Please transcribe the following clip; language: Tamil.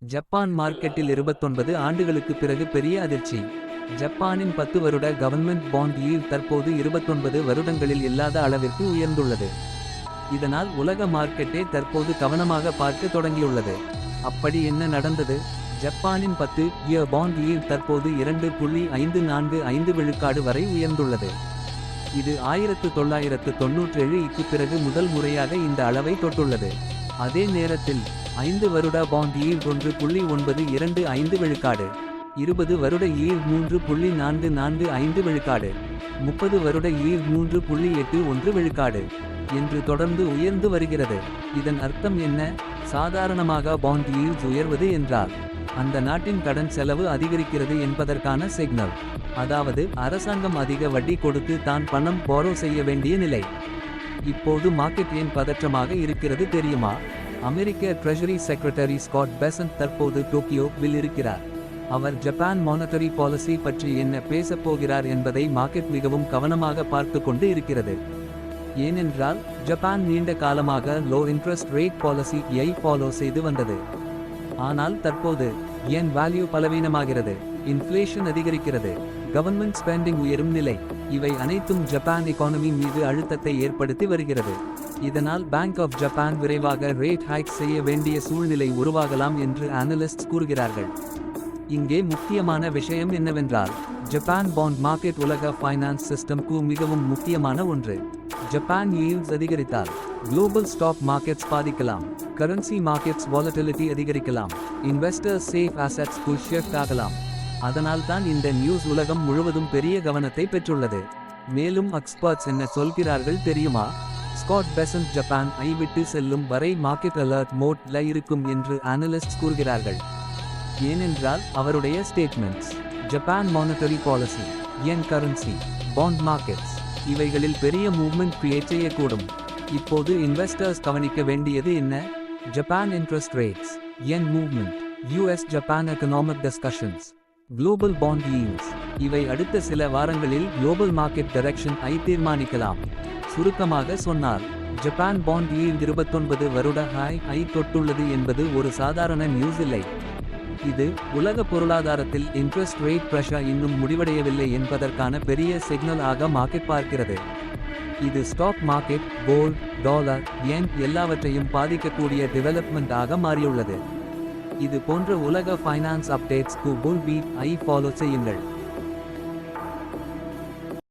ஜப்பான் மார்க்கெட்டில் 29 ஆண்டுகளுக்கு பிறகு பெரிய அதிர்ச்சி. ஜப்பானின் 10 வருட கவர்மெண்ட் பாண்ட் ஈல்ட் தற்போது 29 வருடங்களில் இல்லாத அளவிற்கு உயர்ந்துள்ளது. இதனால் உலக மார்க்கெட்டே தற்போது கவனமாக பார்க்க தொடங்கியுள்ளது. அப்படி என்ன நடந்தது? ஜப்பானின் 10 இயர் பாண்ட் ஈல்ட் தற்போது 2.545 விழுக்காடு வரை உயர்ந்துள்ளது. இது 1997க்கு பிறகு முதல் முறையாக இந்த அளவை தொட்டுள்ளது. அதே நேரத்தில் 5 வருட பாண்ட் ஈல்ட் 1.925 விழுக்காடு, 20 வருட ஈல்ட் 3.445 விழுக்காடு, 30 வருட ஈல்ட் 3.81 விழுக்காடு என்று தொடர்ந்து உயர்ந்து வருகிறது. இதன் அர்த்தம் என்ன? சாதாரணமாக பாண்ட் ஈல்ட்ஸ் உயர்வது என்றால் அந்த நாட்டின் கடன் செலவு அதிகரிக்கிறது என்பதற்கான சிக்னல். அதாவது அரசாங்கம் அதிக வட்டி கொடுத்து தான் பணம் போரோ செய்ய வேண்டிய நிலை. இப்போது மார்க்கெட் ஏன் பதற்றமாக இருக்கிறது தெரியுமா? அமெரிக்க ட்ரெஷரி செக்ரட்டரி ஸ்காட் பெசன்ட் தற்போது டோக்கியோவில் இருக்கிறார். அவர் ஜப்பான் மானிட்டரி பாலிசி பற்றி என்ன பேசப் போகிறார் என்பதை மார்க்கெட் மிகவும் கவனமாக பார்த்து கொண்டு இருக்கிறது. ஏனென்றால் ஜப்பான் நீண்ட காலமாக லோ இன்ட்ரெஸ்ட் ரேட் பாலிசியை ஃபாலோ செய்து வந்தது. ஆனால் தற்போது யென் வேல்யூ பலவீனமாகிறது, இன்ஃப்ளேஷன் அதிகரிக்கிறது, கவர்மெண்ட் ஸ்பெண்டிங் உயரும் நிலை, இவை அனைத்தும் ஜப்பான் எகானமி மீது அழுத்தத்தை ஏற்படுத்தி வருகிறது. இதனால் பேங்க் ஆஃப் ஜப்பான் விரைவாக ரேட் ஹைக் செய்ய வேண்டிய சூழ்நிலை உருவாகலாம் என்று அனலிஸ்ட்ஸ் கூறுகிறார்கள். இங்கே முக்கியமான விஷயம் என்னவென்றால், ஜப்பான் பாண்ட் மார்க்கெட் உலக ஃபைனான்ஸ் சிஸ்டம்க்கு மிகவும் முக்கியமான ஒன்று. ஜப்பான் ஈல்ட்ஸ் அதிகரித்தால் குளோபல் ஸ்டாக் மார்க்கெட்ஸ் பாதிக்கலாம், கரன்சி மார்க்கெட்ஸ் வாலட்டிலிட்டி அதிகரிக்கலாம், இன்வெஸ்டர்ஸ் சேஃப் அசெட்ஸ்க்கு ஷிஃப்ட் ஆகலாம். அதனால் தான் இந்த நியூஸ் உலகம் முழுவதும் பெரிய கவனத்தை பெற்றுள்ளது. மேலும் எக்ஸ்பர்ட்ஸ் என்ன சொல்கிறார்கள் தெரியுமா? ஸ்காட் பெசன்ட் ஜப்பான் ஐ விட்டு செல்லும் வரை மார்க்கெட் அலர்ட் மோட்ல இருக்கும் என்று அனலிஸ்ட்ஸ் கூறுகிறார்கள். ஏனென்றால் அவருடைய statements Japan monetary policy, yen currency, bond markets இவைகளில் பெரிய மூவ்மெண்ட் கிரியேட் செய்யக்கூடும். இப்போது இன்வெஸ்டர்ஸ் கவனிக்க வேண்டியது என்ன? Japan interest rates, yen movement, US Japan economic discussions, global bond yields இவை அடுத்த சில வாரங்களில் குளோபல் மார்க்கெட் டைரக்ஷன் ஐ தீர்மானிக்கலாம். சுருக்கமாக சொன்னால், ஜப்பான் பாண்ட் ஈல்ட் 29 வருட ஹை ஐ தொட்டுள்ளது என்பது ஒரு சாதாரண நியூஸ் இல்லை. இது உலக பொருளாதாரத்தில் இன்ட்ரெஸ்ட் ரேட் பிரஷர் இன்னும் முடிவடையவில்லை என்பதற்கான பெரிய சிக்னல் ஆக மார்க்கெட் பார்க்கிறது. இது stock market, gold, dollar, yen எல்லாவற்றையும் பாதிக்கக்கூடிய டெவலப்மெண்ட் ஆக மாறியுள்ளது. இது போன்ற உலக ஃபைனான்ஸ் அப்டேட்ஸ்க்கு புல் பீட் ஐ ஃபாலோ செய்யுங்கள்.